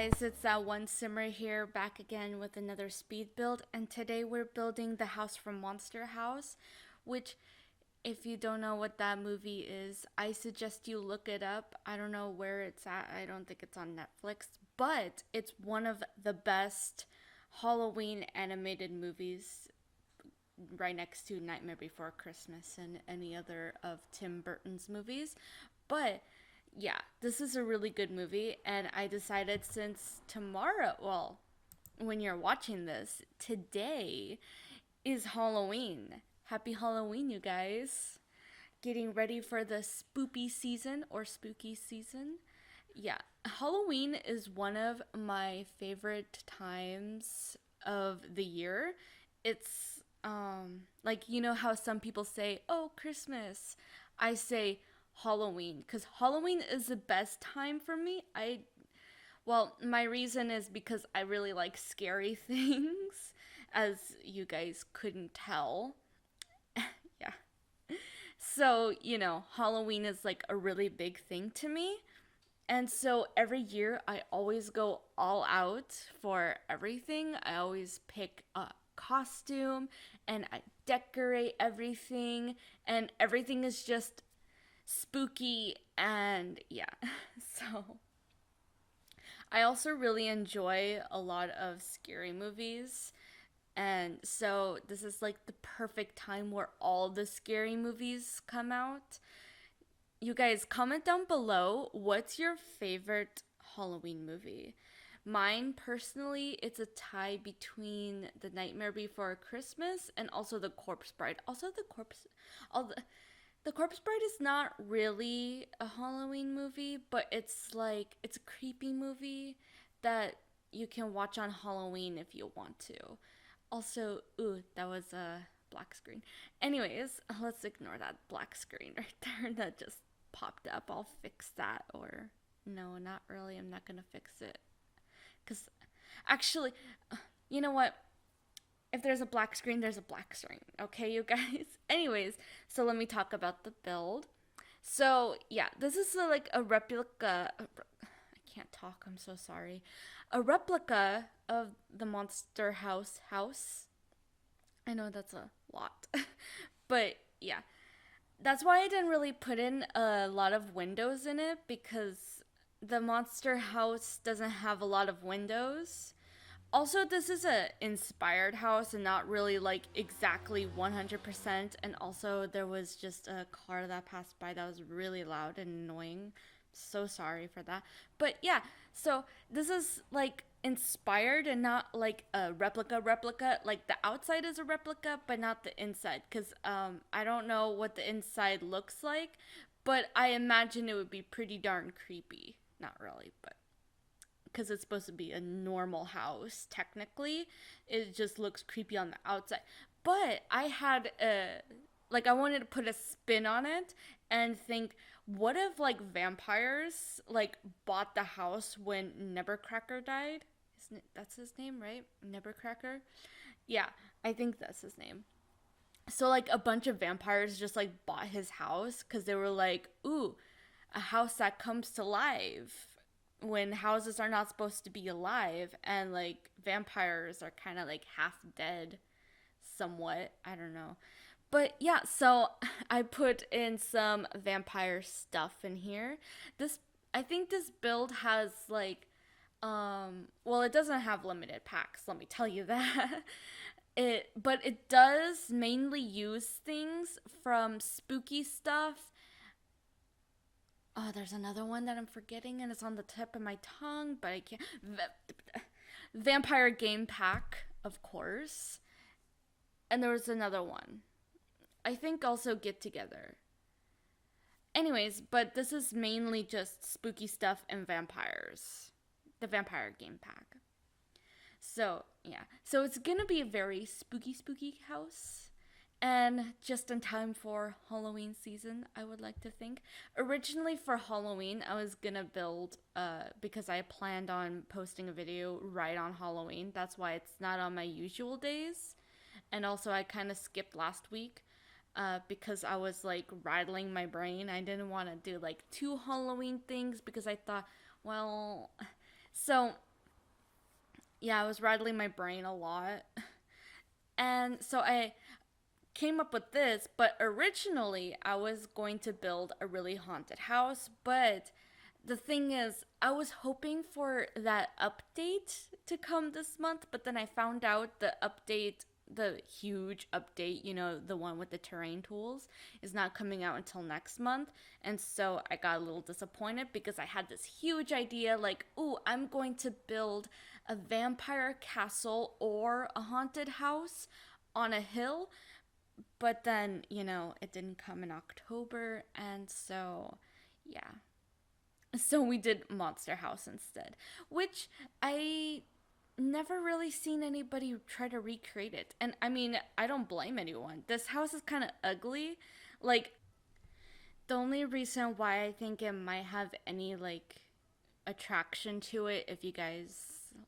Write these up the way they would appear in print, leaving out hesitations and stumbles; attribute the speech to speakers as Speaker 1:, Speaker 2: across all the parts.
Speaker 1: guys, it's that one simmer here back again with another speed build, and today we're building the house from Monster House, which if you don't know what that movie is, I suggest you look it up. I don't know where it's at. I don't think it's on Netflix, but it's one of the best Halloween animated movies right next to Nightmare Before Christmas and any other of Tim Burton's movies. But yeah, this is a really good movie, and I decided since tomorrow, well, when you're watching this, today is Halloween. Happy Halloween, you guys. Getting ready for the spoopy season or spooky season. Yeah, Halloween is one of my favorite times of the year. It's like you know how some people say, "Oh, Christmas." I say Halloween cuz Halloween is the best time for me. My reason is because I really like scary things, as you guys couldn't tell. Yeah. So, Halloween is like a really big thing to me. And so every year I always go all out for everything. I always pick a costume and I decorate everything, and everything is just spooky and yeah. So I also really enjoy a lot of scary movies. And so this is like the perfect time where all the scary movies come out. You guys, comment down below what's your favorite Halloween movie. Mine personally, it's a tie between The Nightmare Before Christmas and also The Corpse Bride. Also the Corpse Bride is not really a Halloween movie, but it's a creepy movie that you can watch on Halloween if you want to. Also, ooh, that was a black screen. Anyways, let's ignore that black screen right there that just popped up. I'll fix that, or no, not really. I'm not gonna fix it. Because actually, you know what? If there's a black screen, there's a black screen. Okay, you guys? Anyways, so let me talk about the build. So, yeah, this is like a replica. I can't talk, I'm so sorry. A replica of the Monster House. I know that's a lot. But yeah, that's why I didn't really put in a lot of windows in it, because the Monster House doesn't have a lot of windows. Also, this is a inspired house and not really like exactly 100%. And also, there was just a car that passed by that was really loud and annoying. So sorry for that. But yeah, so this is like inspired and not like a replica. Like the outside is a replica, but not the inside. Because I don't know what the inside looks like, but I imagine it would be pretty darn creepy. Not really, but because it's supposed to be a normal house technically, it just looks creepy on the outside. But I had a like I wanted to put a spin on it and think, what if like vampires like bought the house when Nevercracker died? That's his name, right? Nevercracker. Yeah, I think that's his name. So like a bunch of vampires just like bought his house because they were like, ooh, a house that comes to life when houses are not supposed to be alive, and like vampires are kind of like half dead somewhat. I don't know. But yeah, so I put in some vampire stuff in here. This I think this build has like well, it doesn't have limited packs, let me tell you that. But it does mainly use things from spooky stuff. Oh, there's another one that I'm forgetting and it's on the tip of my tongue, but I can't. Vampire game pack, of course. And there was another one. I think also Get Together. Anyways, but this is mainly just spooky stuff and vampires. The vampire game pack. So, yeah. So it's gonna be a very spooky house. And just in time for Halloween season, I would like to think. Originally for Halloween, I was gonna build, because I planned on posting a video right on Halloween. That's why it's not on my usual days. And also, I kind of skipped last week, because I was like rattling my brain. I didn't want to do like two Halloween things because I thought, well, so Yeah, I was rattling my brain a lot. And so I came up with this, but originally I was going to build a really haunted house, but the thing is, I was hoping for that update to come this month, but then I found out the huge update, the one with the terrain tools, is not coming out until next month. And so I got a little disappointed because I had this huge idea like, ooh, I'm going to build a vampire castle or a haunted house on a hill. But then, it didn't come in October. And so, yeah. So we did Monster House instead, which I never really seen anybody try to recreate it. And I mean, I don't blame anyone. This house is kind of ugly. Like, the only reason why I think it might have any, like, attraction to it, if you guys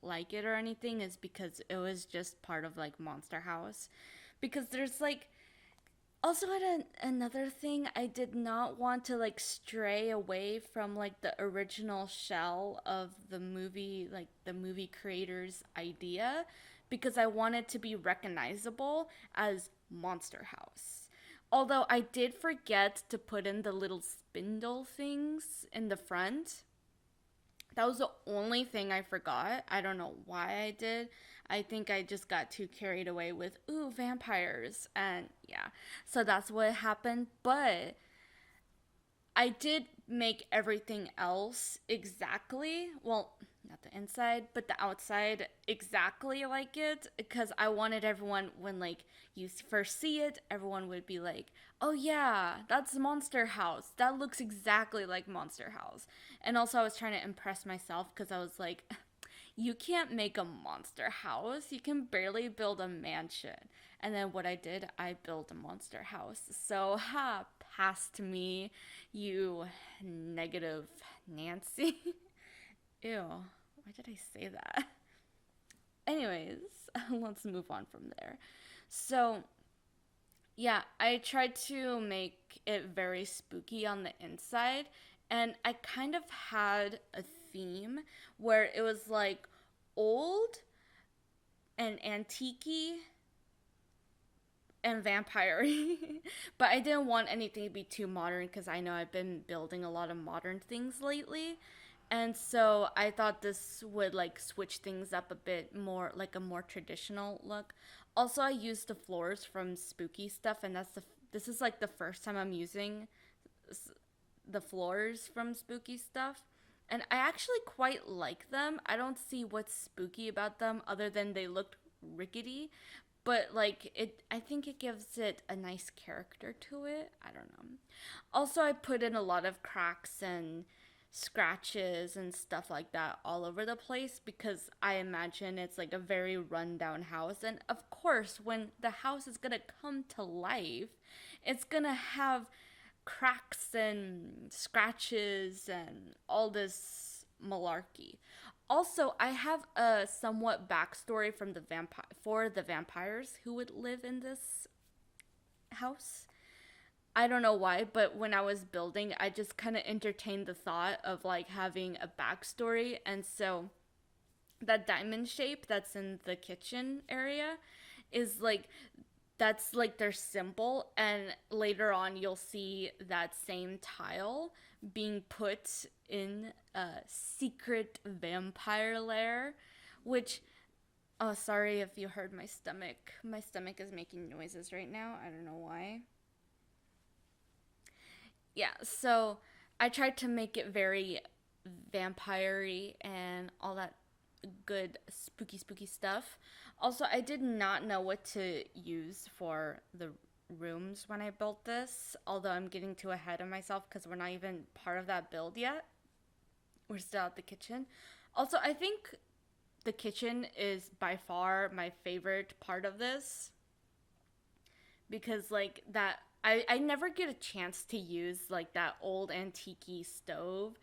Speaker 1: like it or anything, is because it was just part of, like, Monster House. Because there's, like, also had another thing, I did not want to like stray away from like the original shell of the movie, like the movie creator's idea, because I wanted to be recognizable as Monster House. Although I did forget to put in the little spindle things in the front. That was the only thing I forgot. I don't know why I did. I think I just got too carried away with, ooh, vampires. And yeah, so that's what happened. But I did make everything else exactly, well, not the inside, but the outside exactly like it, because I wanted everyone, when like you first see it, everyone would be like, "Oh yeah, that's Monster House. That looks exactly like Monster House." And also I was trying to impress myself because I was like, you can't make a monster house. You can barely build a mansion. And then what I did, I built a monster house. So, pass to me, you negative Nancy. Ew, why did I say that? Anyways, let's move on from there. So, yeah, I tried to make it very spooky on the inside, and I kind of had a theme where it was like old and antique and vampire but I didn't want anything to be too modern because I know I've been building a lot of modern things lately. And so I thought this would like switch things up a bit more, like a more traditional look. Also, I used the floors from spooky stuff, and this is like the first time I'm using the floors from spooky stuff. And I actually quite like them. I don't see what's spooky about them other than they look rickety, but like it, I think it gives it a nice character to it. I don't know. Also, I put in a lot of cracks and scratches and stuff like that all over the place because I imagine it's like a very rundown house. And of course, when the house is gonna come to life, it's gonna have cracks and scratches and all this malarkey. Also, I have a somewhat backstory from the vampires who would live in this house. I don't know why, but when I was building, I just kind of entertained the thought of like having a backstory. And so that diamond shape that's in the kitchen area is like, that's like their symbol. And later on, you'll see that same tile being put in a secret vampire lair, which, oh, sorry if you heard my stomach. My stomach is making noises right now. I don't know why. Yeah, so I tried to make it very vampire-y and all that good spooky stuff. Also, I did not know what to use for the rooms when I built this, although I'm getting too ahead of myself because we're not even part of that build yet. We're still at the kitchen. Also, I think the kitchen is by far my favorite part of this because like that I never get a chance to use like that old antique stove,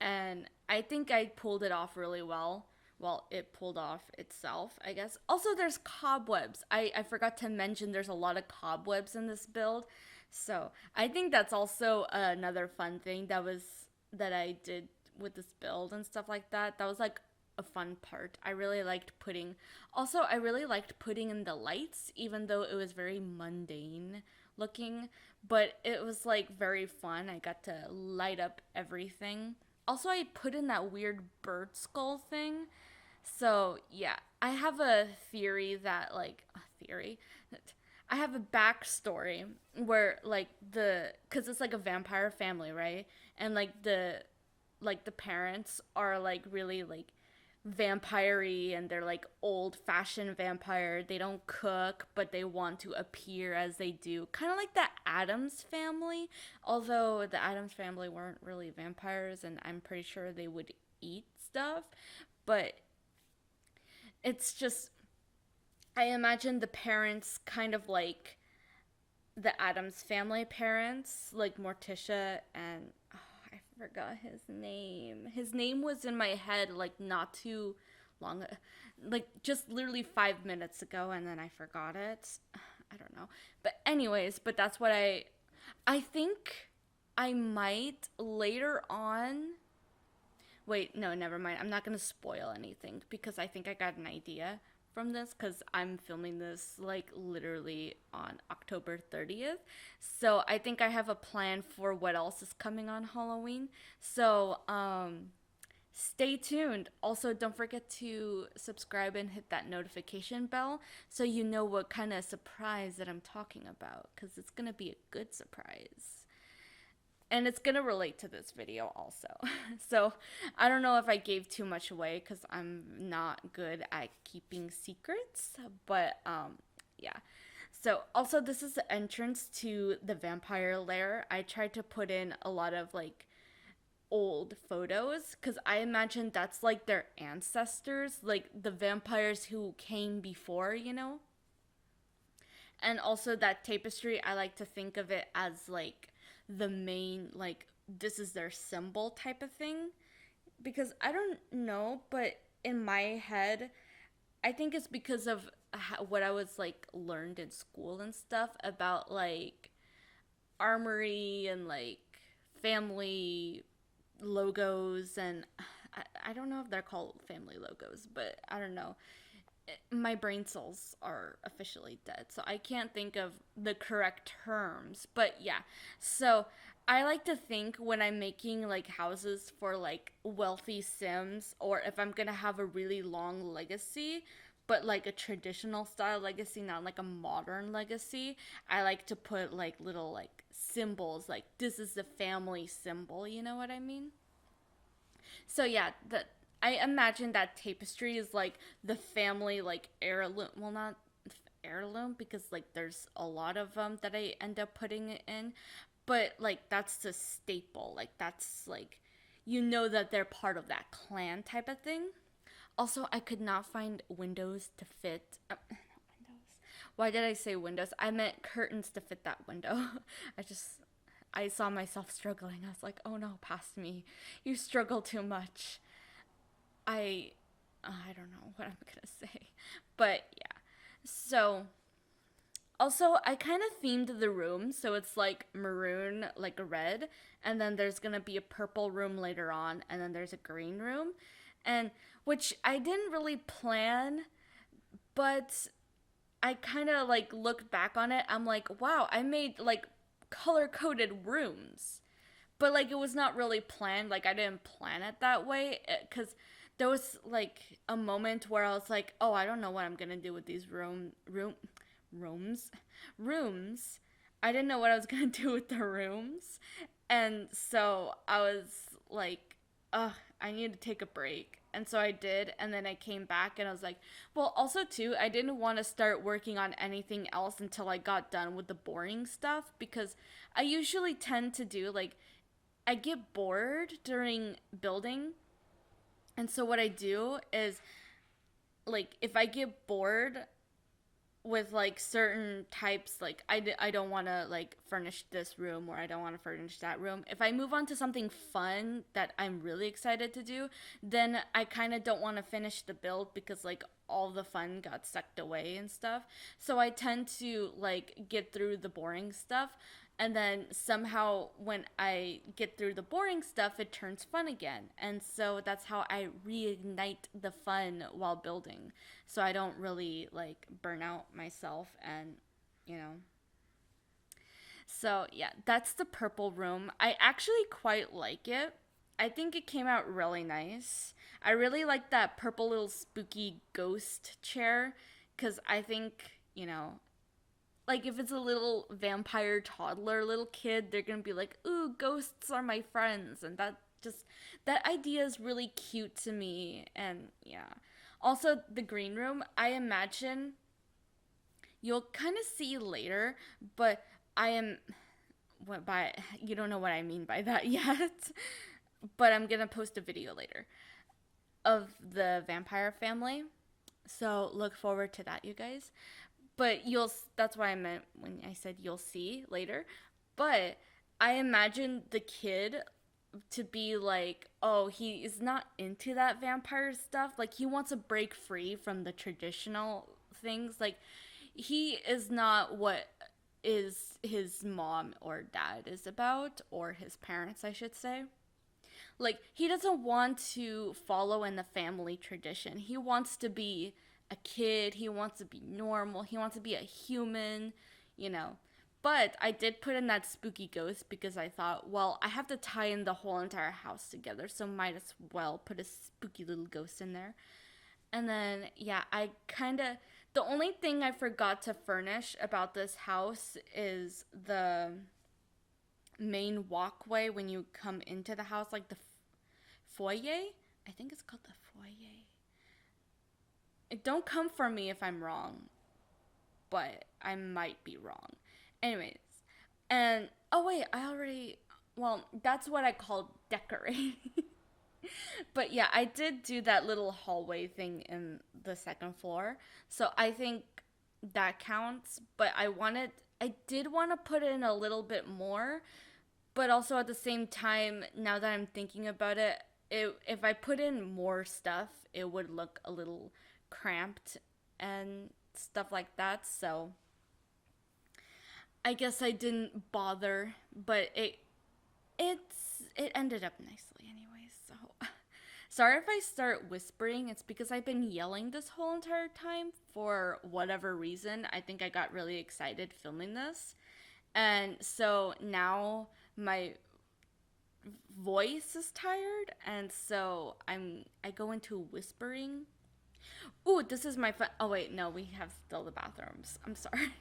Speaker 1: and I think I pulled it off really well. Well, it pulled off itself, I guess. Also, there's cobwebs. I forgot to mention there's a lot of cobwebs in this build. So I think that's also another fun thing that I did with this build and stuff like that. That was like a fun part. I really liked putting, also, I really liked putting in the lights, even though it was very mundane looking, but it was like very fun. I got to light up everything. Also, I put in that weird bird skull thing. So, yeah, I have a theory that, like, a theory? I have a backstory where, like, because it's like a vampire family, right? And, like the parents are like really like vampire-y, and they're like old-fashioned vampire. They don't cook, but they want to appear as they do, kind of like the Addams family, although the Addams family weren't really vampires, and I'm pretty sure they would eat stuff. But it's just, I imagine the parents kind of like the Addams family parents, like Morticia and, oh, I forgot his name. His name was in my head like not too long, like just literally 5 minutes ago, and then I forgot it. I don't know, but anyways, but that's what I think I might later on. Wait, no, never mind. I'm not gonna spoil anything because I think I got an idea from this because I'm filming this like literally on October 30th. So I think I have a plan for what else is coming on Halloween. So stay tuned. Also, don't forget to subscribe and hit that notification bell so you know what kind of surprise that I'm talking about, because it's gonna be a good surprise. And it's gonna relate to this video also. So I don't know if I gave too much away because I'm not good at keeping secrets, but yeah. So also, this is the entrance to the vampire lair. I tried to put in a lot of like old photos because I imagine that's like their ancestors, like the vampires who came before, you know? And also that tapestry, I like to think of it as like the main, like, this is their symbol type of thing. Because I don't know, but in my head, I think it's because of what I was like learned in school and stuff about like armory and like family logos. And I don't know if they're called family logos, but I don't know, my brain cells are officially dead, so I can't think of the correct terms. But yeah, so I like to think when I'm making like houses for like wealthy Sims, or if I'm gonna have a really long legacy, but like a traditional style legacy, not like a modern legacy, I like to put like little like symbols, like this is the family symbol, you know what I mean? So yeah, I imagine that tapestry is like the family like heirloom. Well, not heirloom because like there's a lot of them that I end up putting it in, but like that's the staple. Like that's like, you know, that they're part of that clan type of thing. Also, I could not find windows to fit. Windows. Why did I say windows? I meant curtains to fit that window. I just I saw myself struggling. I was like, oh no, past me. You struggle too much. I I don't know what I'm gonna say. But yeah. So also, I kind of themed the room, so it's like maroon, like a red, and then there's gonna be a purple room later on, and then there's a green room, and which I didn't really plan, but I kind of like looked back on it. I'm like, wow, I made like color coded rooms, but like it was not really planned. Like I didn't plan it that way because there was like a moment where I was like, oh, I don't know what I'm gonna do with these rooms rooms. I didn't know what I was gonna do with the rooms, and so I was like, ugh, I need to take a break. And so I did, and then I came back and I was like, well, also too, I didn't want to start working on anything else until I got done with the boring stuff, because I usually tend to do like, I get bored during building. And so what I do is, like, if I get bored with like certain types, like I don't want to like furnish this room, or I don't want to furnish that room, if I move on to something fun that I'm really excited to do, then I kind of don't want to finish the build, because like all the fun got sucked away and stuff. So I tend to like get through the boring stuff, and then somehow when I get through the boring stuff, it turns fun again. And so that's how I reignite the fun while building. So I don't really like burn out myself and, you know. So yeah, that's the purple room. I actually quite like it. I think it came out really nice. I really like that purple little spooky ghost chair because I think, you know, like if it's a little vampire toddler little kid, they're gonna be like, ooh, ghosts are my friends. And that just, that idea is really cute to me. And yeah. Also, the green room, I imagine you'll kind of see later, but I am, what by, you don't know what I mean by that yet, but I'm gonna post a video later of the vampire family. So look forward to that, you guys. But you'll, that's what I meant when I said you'll see later. But I imagine the kid to be like, oh, he is not into that vampire stuff. Like, he wants to break free from the traditional things. Like, he is not what is his mom or dad is about, or his parents, I should say. Like, he doesn't want to follow in the family tradition. He wants to be a kid. He wants to be normal. He wants to be a human, you know. But I did put in that spooky ghost because I thought, well, I have to tie in the whole entire house together, so might as well put a spooky little ghost in there. And then, yeah, I kind of. The only thing I forgot to furnish about this house is the main walkway when you come into the house, like the foyer. I think it's called the foyer. Don't come for me if I'm wrong, but I might be wrong. Anyways, and oh wait, I already, well, that's what I call decorating. But yeah, I did do that little hallway thing in the second floor. So I think that counts, but I did want to put in a little bit more, but also at the same time, now that I'm thinking about it, if I put in more stuff, it would look a little cramped and stuff like that. So I guess I didn't bother, but it ended up nicely anyways. So sorry if I start whispering. It's because I've been yelling this whole entire time for whatever reason. I think I got really excited filming this. And so now my voice is tired, and so I go into whispering. Ooh, this is my fun. Oh wait, no, we have still the bathrooms. I'm sorry.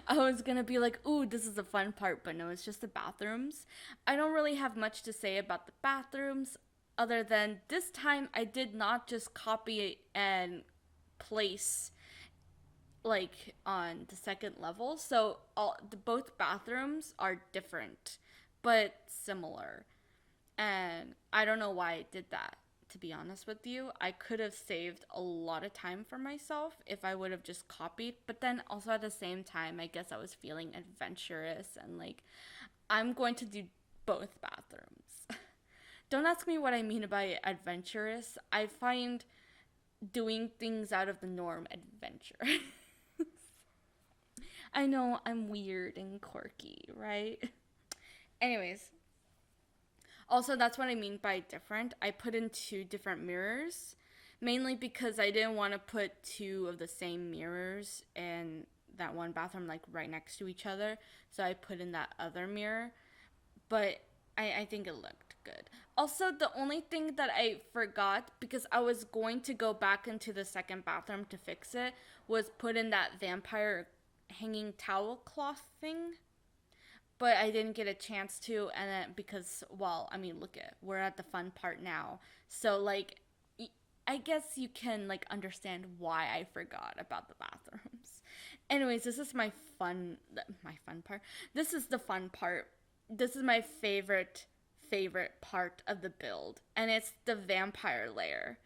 Speaker 1: I was gonna be like, ooh, this is the fun part, but no, it's just the bathrooms. I don't really have much to say about the bathrooms, other than this time I did not just copy and place like on the second level. So both bathrooms are different, but similar. And I don't know why I did that, to be honest with you. I could have saved a lot of time for myself if I would have just copied. But then also at the same time, I guess I was feeling adventurous and like, I'm going to do both bathrooms. Don't ask me what I mean by adventurous. I find doing things out of the norm adventurous. I know I'm weird and quirky, right? Anyways, also, that's what I mean by different. I put in two different mirrors, mainly because I didn't want to put two of the same mirrors in that one bathroom, like right next to each other. So I put in that other mirror, but I think it looked good. Also, the only thing that I forgot, because I was going to go back into the second bathroom to fix it, was put in that vampire hanging towel cloth thing, but I didn't get a chance to. And then because, well, I mean, look at, we're at the fun part now, so like I guess you can like understand why I forgot about the bathrooms. Anyways, this is my fun part. This is the fun part. This is my favorite part of the build, and it's the vampire lair.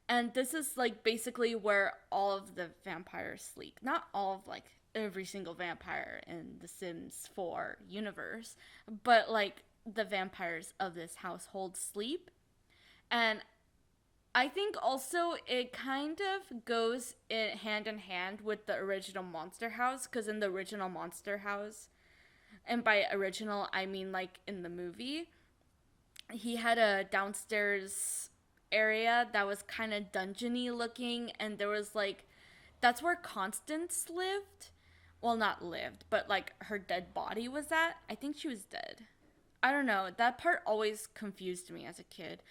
Speaker 1: And this is like basically where all of the vampires sleep. Not all of like every single vampire in the Sims 4 universe, but like the vampires of this household sleep. And I think also it kind of goes hand in hand with the original Monster House, because in the original Monster House, and by original I mean like in the movie, he had a downstairs area that was kind of dungeony looking, and there was like, that's where Constance lived. Well, not lived, but like her dead body was at. I think she was dead. I don't know. That part always confused me as a kid.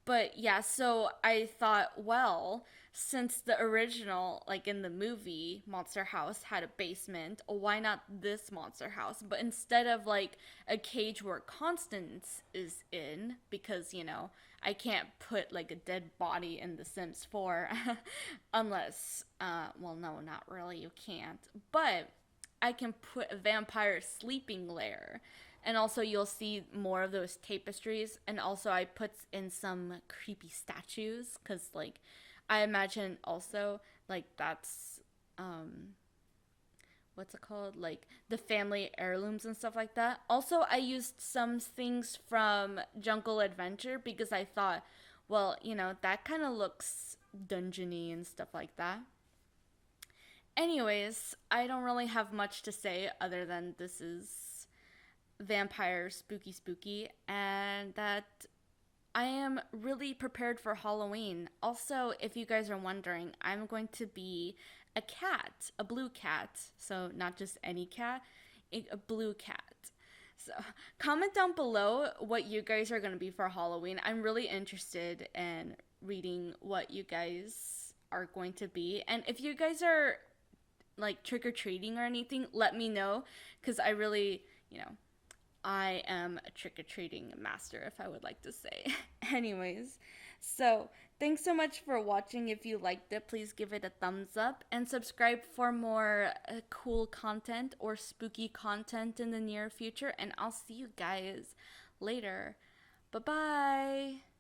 Speaker 1: But yeah, so I thought, well, since the original, like in the movie, Monster House had a basement, why not this Monster House? But instead of like a cage where Constance is in, because, I can't put like a dead body in The Sims 4 unless, well, no, not really, you can't. But I can put a vampire sleeping lair. And also you'll see more of those tapestries. And also I put in some creepy statues, cuz like I imagine also like that's what's it called? Like the family heirlooms and stuff like that. Also, I used some things from Jungle Adventure because I thought, well, that kind of looks dungeony and stuff like that. Anyways, I don't really have much to say other than this is vampire spooky spooky, and that I am really prepared for Halloween. Also, if you guys are wondering, I'm going to be a cat, a blue cat. So, not just any cat, a blue cat. So, comment down below what you guys are going to be for Halloween. I'm really interested in reading what you guys are going to be. And if you guys are like trick or treating or anything, let me know, because I really, I am a trick or treating master, if I would like to say. Anyways, so thanks so much for watching. If you liked it, please give it a thumbs up and subscribe for more cool content or spooky content in the near future. And I'll see you guys later. Bye bye.